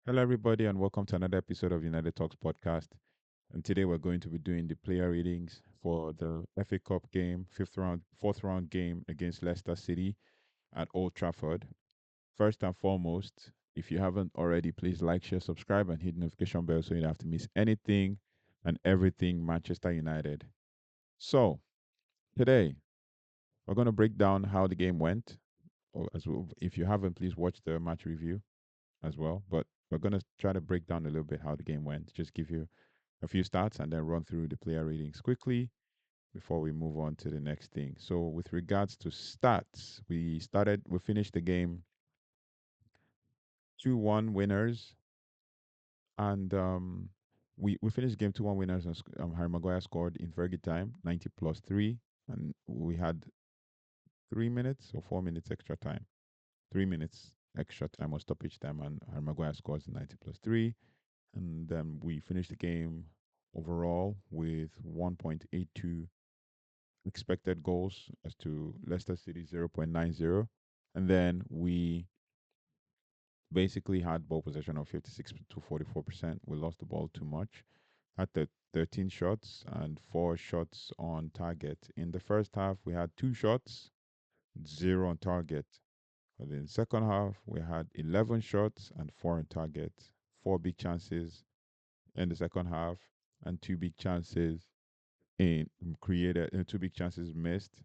Hello, everybody, and welcome to another episode of United Talks podcast. And today we're going to be doing the player readings for the FA Cup game, fourth round game against Leicester City at Old Trafford. First and foremost, if you haven't already, please like, share, subscribe, and hit the notification bell so you don't have to miss anything and everything Manchester United. So today we're going to break down how the game went. Or as well, if you haven't, please watch the match review as well. But we're going to try to break down a little bit how the game went, just give you a few stats and then run through the player ratings quickly before we move on to the next thing. So, with regards to stats, we finished the game 2-1 winners, and we finished the game 2-1 winners, and Harry Maguire scored in very good time, 90 plus 3, and we had 3 minutes or 4 minutes extra time. 3 minutes extra time or stoppage time, and Harry Maguire scores 90 plus 3. And then we finished the game overall with 1.82 expected goals as to Leicester City 0.90. And then we basically had ball possession of 56 to 44%. We lost the ball too much. Had the 13 shots and 4 shots on target. In the first half, we had 2 shots, 0 on target. But in the second half, we had 11 shots and 4 on target. 4 big chances in the second half and 2 big chances in created, 2 big chances missed.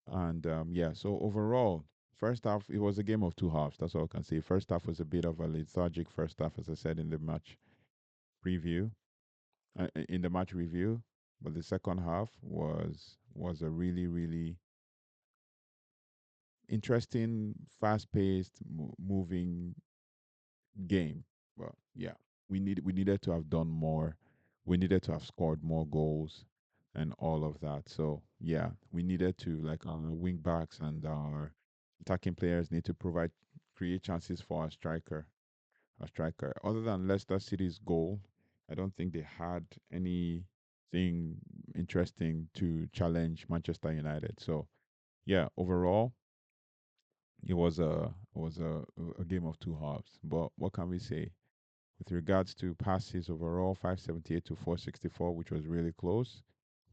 And yeah, so overall, first half, it was a game of two halves. That's all I can say. First half was a bit of a lethargic first half, as I said in the match preview, in the match review. But the second half was a really, really interesting, fast paced, moving game. But yeah, we needed to have done more. We needed to have scored more goals and all of that. So yeah, we needed to, like, our wing backs and our attacking players need to create chances for our striker. Our striker. Other than Leicester City's goal, I don't think they had anything interesting to challenge Manchester United. So yeah, overall, it was a game of two halves. But what can we say? With regards to passes overall, 578 to 464, which was really close.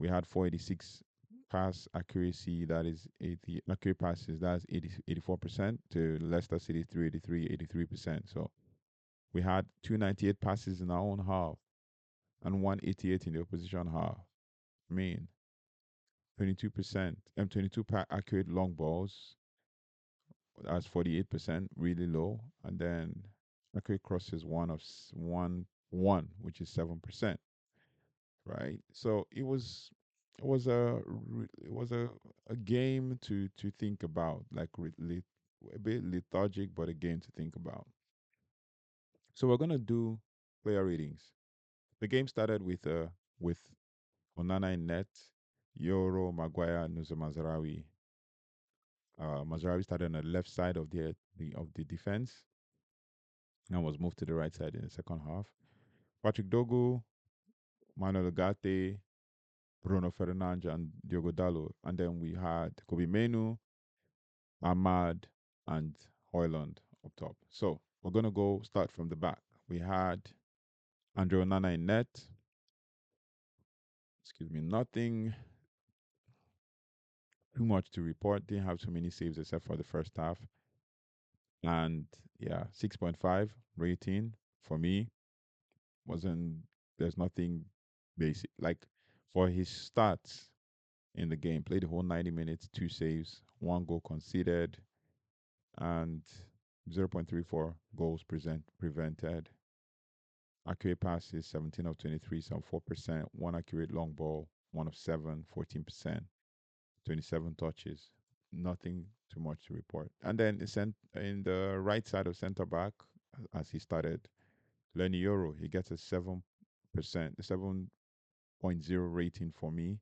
We had 486 pass accuracy, that is 80 accurate passes, that's 84% to Leicester City 383, 83%. So we had 298 passes in our own half and 188 in the opposition half. I mean, 22% and 22 accurate long balls, that's 48%, really low. And then accurate crosses one, which is 7%. Right? So it was a game to think about, like a bit lethargic, but a game to think about. So we're gonna do player ratings. The game started with Onana in net, Euro, Maguire, Nusa Mazarawi. Mazarawi started on the left side of the defense and was moved to the right side in the second half. Patrick Dogu, Manuel Ugarte, Bruno Fernandes and Diogo Dallo. And then we had Kobe Menu, Ahmad, and Hoyland up top. So we're going to go start from the back. We had Andre Onana in net. Excuse me, nothing too much to report. Didn't have too many saves except for the first half. And yeah, 6.5 rating for me. Wasn't, there's nothing basic. Like, for his stats in the game, played the whole 90 minutes, 2 saves, 1 goal conceded, and 0.34 goals prevented. Accurate passes 17 of 23, some 4%. One accurate long ball, 1 of 7, 14%. 27 touches. Nothing too much to report. And then in the right side of centre back, as he started, Lenny Euro, he gets a 7.0 rating for me.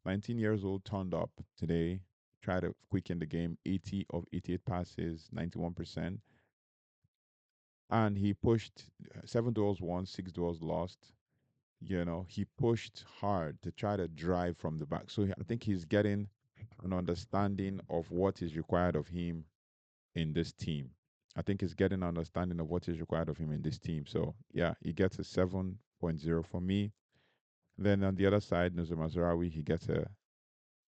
19 years old, turned up today, tried to quicken the game, 80 of 88 passes, 91%. And he pushed 7 duels won, 6 duels lost. He pushed hard to try to drive from the back. So I think he's getting an understanding of what is required of him in this team I think he's getting an understanding of what is required of him in this team. So yeah, he gets a 7.0 for me. Then on the other side, Nuzul Mazraoui, he gets a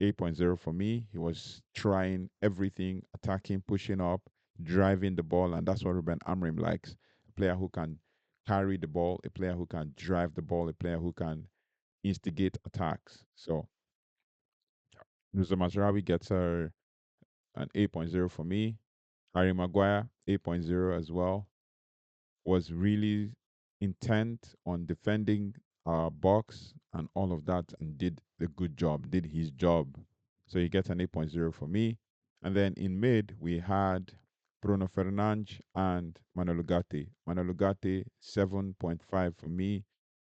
8.0 for me. He was trying everything, attacking, pushing up, driving the ball, and that's what Ruben Amorim likes. A player who can carry the ball, a player who can drive the ball, a player who can instigate attacks. So Nuzul Mazraoui gets an 8.0 for me. Harry Maguire, 8.0 as well. Was really intent on defending our box and all of that and did a good job, did his job. So he gets an 8.0 for me. And then in mid, we had Bruno Fernandes and Manolo Gatti. Manolo Gatti, 7.5 for me.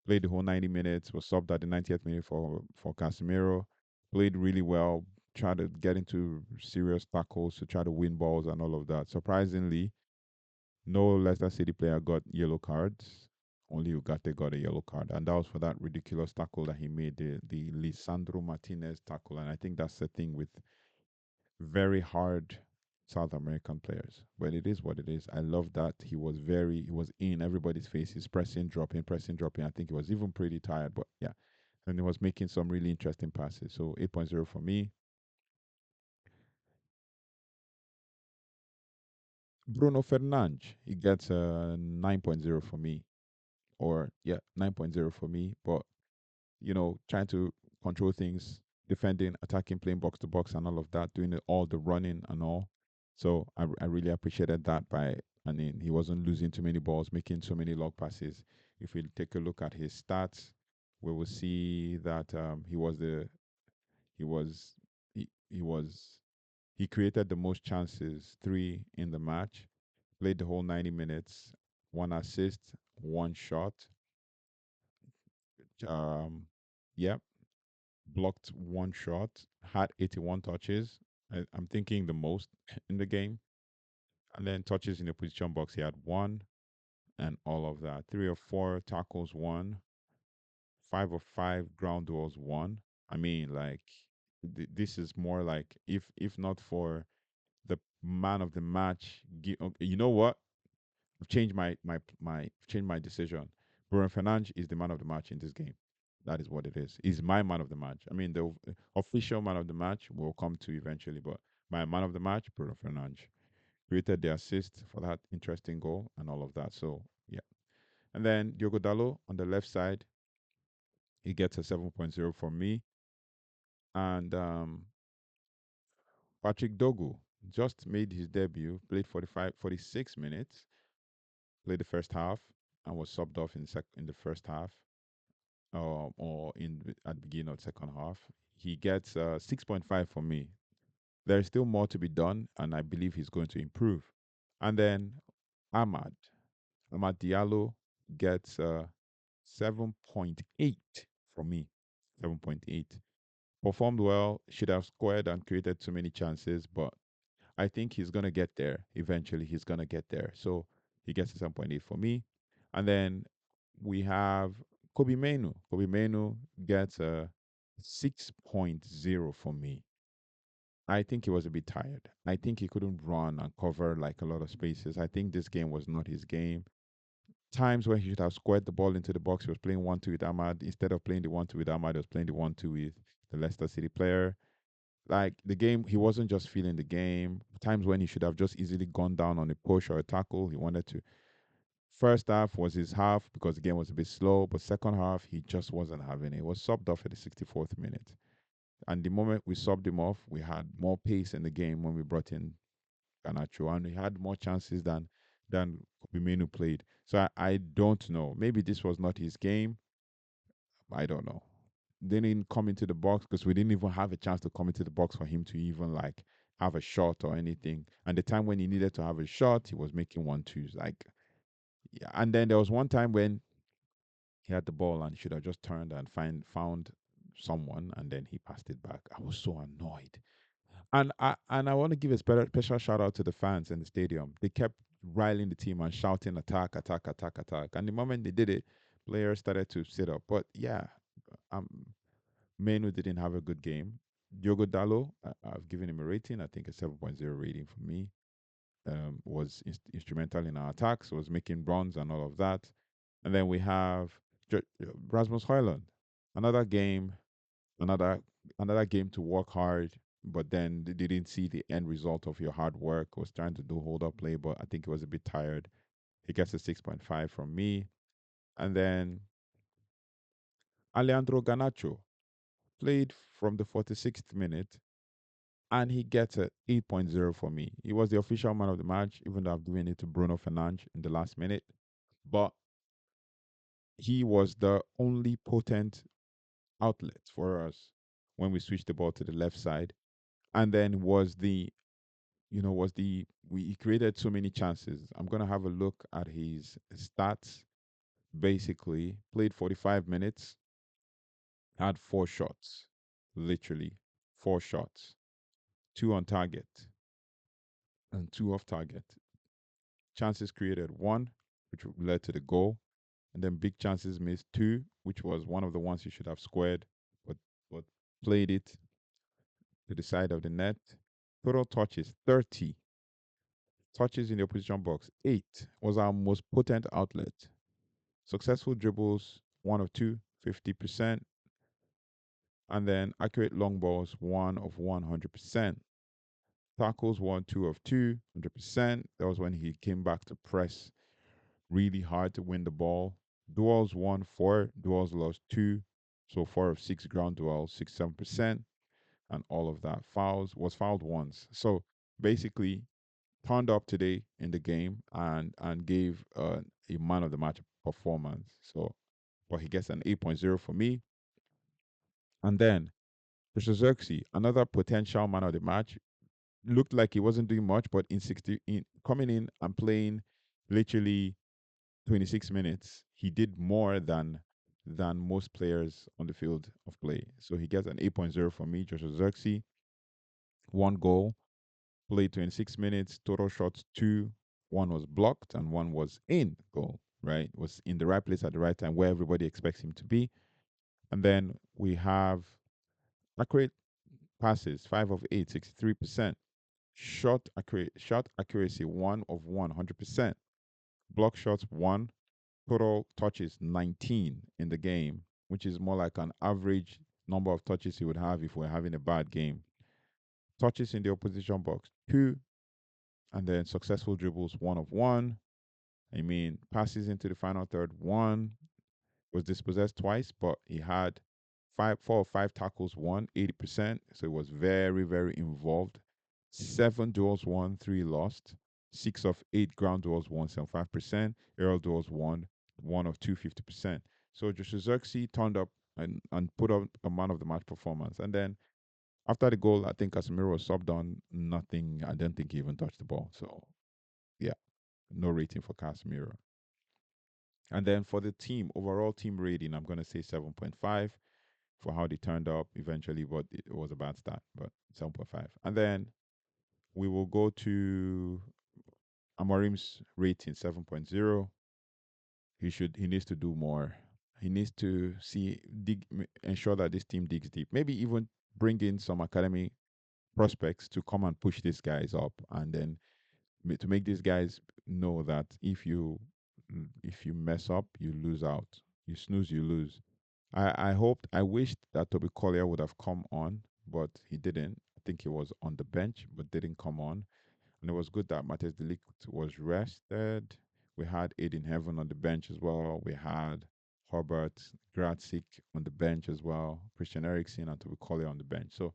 Played the whole 90 minutes, was subbed at the 90th minute for Casemiro. Played really well, tried to get into serious tackles to try to win balls and all of that. Surprisingly, no Leicester City player got yellow cards. Only Ugarte got a yellow card, and that was for that ridiculous tackle that he made, the Lisandro Martinez tackle. And I think that's the thing with very hard South American players. But it is what it is. I love that he was in everybody's faces, pressing, dropping. I think he was even pretty tired, but yeah. And he was making some really interesting passes. So 8.0 for me. Bruno Fernandes, he gets a 9.0 for me. Or yeah, 9.0 for me. But trying to control things, defending, attacking, playing box to box, and all of that, doing all the running and all. So I really appreciated that. I mean, he wasn't losing too many balls, making so many long passes. If we take a look at his stats, we will see that he was he was he created the most chances, three in the match, played the whole 90 minutes, one assist, one shot. Um, yeah, blocked one shot, had 81 touches. I'm thinking the most in the game. And then touches in the position box, he had one and all of that. Three or four tackles, one. Five or five ground duels, one. I mean, like, this is more like if not for the man of the match. Okay, you know what? I've changed changed my decision. Bruno Fernandes is the man of the match in this game. That is what it is. He's my man of the match. I mean, the official man of the match will come to eventually, but my man of the match, Bruno Fernandes, created the assist for that interesting goal and all of that. So yeah, and then Diogo Dallo on the left side, he gets a 7.0 from me, and Patrick Dogu just made his debut, played 46 minutes, played the first half, and was subbed off in the first half. Or at the beginning of the second half. He gets 6.5 from me. There's still more to be done, and I believe he's going to improve. And then Ahmad, Ahmad Diallo gets 7.8 from me. 7.8. Performed well, should have scored and created too many chances, but I think he's going to get there. Eventually, he's going to get there. So he gets a 7.8 for me. And then we have Kobe Menu. Kobe Menu gets a 6.0 for me. I think he was a bit tired. I think he couldn't run and cover like a lot of spaces. I think this game was not his game. Times where he should have squared the ball into the box, he was playing 1-2 with Ahmad. Instead of playing the 1-2 with Ahmad, he was playing the 1-2 with the Leicester City player. Like the game, he wasn't just feeling the game. Times when he should have just easily gone down on a push or a tackle, he wanted to. First half was his half because the game was a bit slow, but second half he just wasn't having it. He was subbed off at the 64th minute. And the moment we subbed him off, we had more pace in the game when we brought in Ganacho, and we had more chances than Bimenu played. So I don't know. Maybe this was not his game. I don't know. They didn't come into the box because we didn't even have a chance to come into the box for him to even like have a shot or anything. And the time when he needed to have a shot, he was making 1-2s. Like, yeah. And then there was one time when he had the ball and he should have just turned and found someone, and then he passed it back. I was so annoyed. And I want to give a special shout out to the fans in the stadium. They kept riling the team and shouting attack, attack, attack, attack. And the moment they did it, players started to sit up. But yeah, um Menu didn't have a good game. Diogo Dallo, I've given him a rating. I think a 7.0 rating for me. was instrumental in our attacks, was making runs and all of that. And then we have Rasmus Højlund, another game, another another game to work hard, but then they didn't see the end result of your hard work. Was trying to do hold up play, but I think he was a bit tired. He gets a 6.5 from me. And then Alejandro Ganacho played from the 46th minute and he gets a 8.0 for me. He was the official man of the match, even though I've given it to Bruno Fernandes in the last minute. But he was the only potent outlet for us when we switched the ball to the left side. And then was the was the we he created so many chances. I'm gonna have a look at his stats. Basically, played 45 minutes, had 4 shots, literally 4 shots, 2 on target and 2 off target. Chances created 1, which led to the goal, and then big chances missed 2, which was one of the ones you should have squared, but but played it to the side of the net. Total touches 30. Touches in the opposition box 8 was our most potent outlet. Successful dribbles 1 of 2, 50%, and then accurate long balls 1 of 100%. Tackles 1, 2 of 2, 100%. That was when he came back to press really hard to win the ball. Duels won 4, duels lost 2. So 4 of 6 ground duels, 67%, and all of that. Fouls was fouled once. So basically, turned up today in the game and gave a man of the match performance. So, but he gets an 8.0 for me. And then Xerxes, another potential man of the match, looked like he wasn't doing much, but coming in and playing literally 26 minutes, he did more than most players on the field of play. So he gets an 8.0 from me, Joshua Xerxes. 1 goal, played 26 minutes, total shots 2. One was blocked and one was in goal, right? Was in the right place at the right time where everybody expects him to be. And then we have accurate passes, 5 of 8, 63%. Shot accuracy, 1 of 100%. Block shots, 1. Total touches, 19 in the game, which is more like an average number of touches he would have if we're having a bad game. Touches in the opposition box, 2. And then successful dribbles, 1 of 1. I mean, passes into the final third, 1. Was dispossessed twice, but he had 4 or 5 tackles, 80%. So he was very, very involved. 7 duels won, 3 lost. 6 of 8 ground duels won, 75%. Aerial duels won, 1 of 2, 50%. So Joshua Xerxes turned up and put up a man of the match performance. And then after the goal, I think Casemiro was subbed on. Nothing. I don't think he even touched the ball. So yeah, no rating for Casemiro. And then for the team, overall team rating, I'm going to say 7.5 for how they turned up eventually, but it was a bad start, but 7.5. And then we will go to Amorim's rating, 7.0. He needs to do more. He needs to ensure that this team digs deep. Maybe even bring in some academy prospects to come and push these guys up, and then to make these guys know that if you mess up, you lose out. You snooze, you lose. I wished that Toby Collier would have come on, but he didn't. I think he was on the bench, but didn't come on. And it was good that Matthias de Ligt was rested. We had Aiden Heaven on the bench as well. We had Herbert Grazik on the bench as well. Christian Eriksen and Toby Collier on the bench. So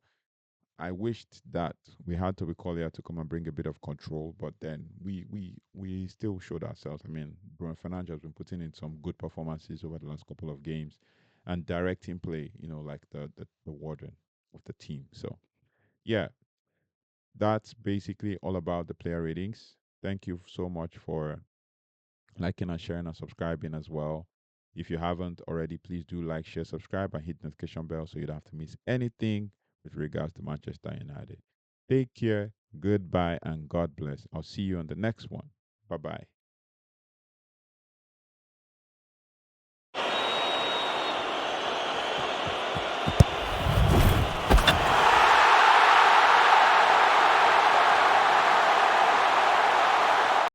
I wished that we had Toby Collier to come and bring a bit of control, but then we still showed ourselves. I mean, Bruno Fernandes has been putting in some good performances over the last couple of games and directing play, like the warden of the team. So yeah, that's basically all about the player ratings. Thank you so much for liking and sharing and subscribing as well. If you haven't already, please do like, share, subscribe, and hit the notification bell so you don't have to miss anything with regards to Manchester United. Take care, goodbye, and God bless. I'll see you on the next one. Bye bye.